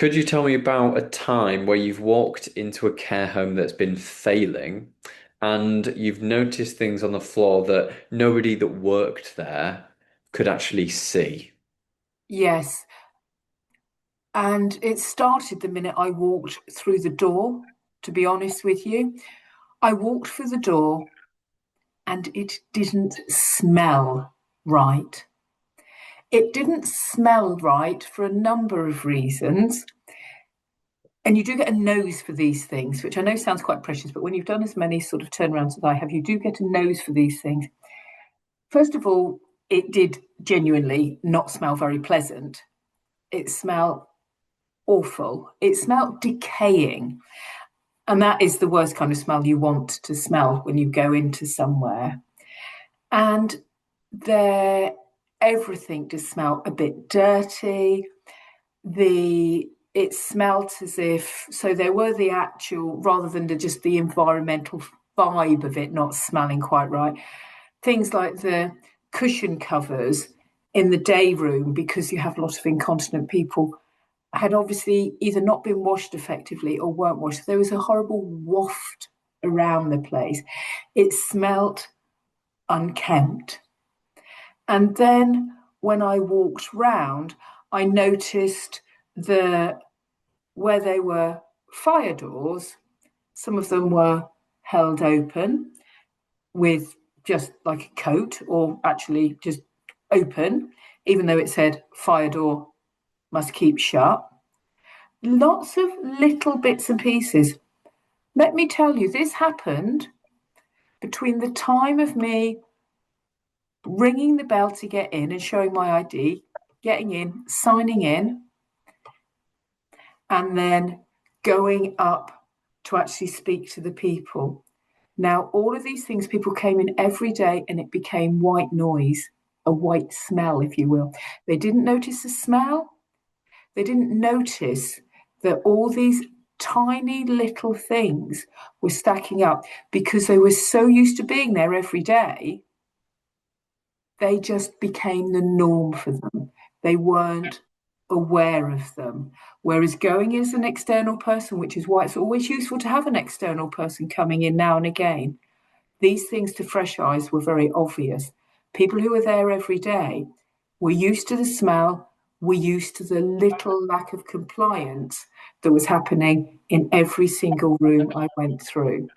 Could you tell me about a time where you've walked into a care home that's been failing and you've noticed things on the floor that nobody that worked there could actually see? Yes, and it started the minute I walked through the door, to be honest with you. I walked through the door and it didn't smell right. It didn't smell right for a number of reasons. And you do get a nose for these things, which I know sounds quite precious, but when you've done as many sort of turnarounds as I have, you do get a nose for these things. First of all, it did genuinely not smell very pleasant. It smelled awful. It smelled decaying. And that is the worst kind of smell you want to smell when you go into somewhere. And there, everything just smelled a bit dirty. It smelt as if, so there were the actual, rather than just the environmental vibe of it not smelling quite right, things like the cushion covers in the day room, because you have a lot of incontinent people, had obviously either not been washed effectively or weren't washed. There was a horrible waft around the place. It smelt unkempt. And then when I walked round, I noticed the where they were fire doors, some of them were held open with just like a coat, or actually just open, even though it said fire door must keep shut. Lots of little bits and pieces. Let me tell you, this happened between the time of me ringing the bell to get in and showing my ID, getting in, signing in, and then going up to actually speak to the people. Now, all of these things, people came in every day and it became white noise, a white smell, if you will. They didn't notice the smell. They didn't notice that all these tiny little things were stacking up because they were so used to being there every day. They just became the norm for them. They weren't aware of them. Whereas going as an external person, which is why it's always useful to have an external person coming in now and again, these things to fresh eyes were very obvious. People who were there every day were used to the smell, were used to the little lack of compliance that was happening in every single room I went through.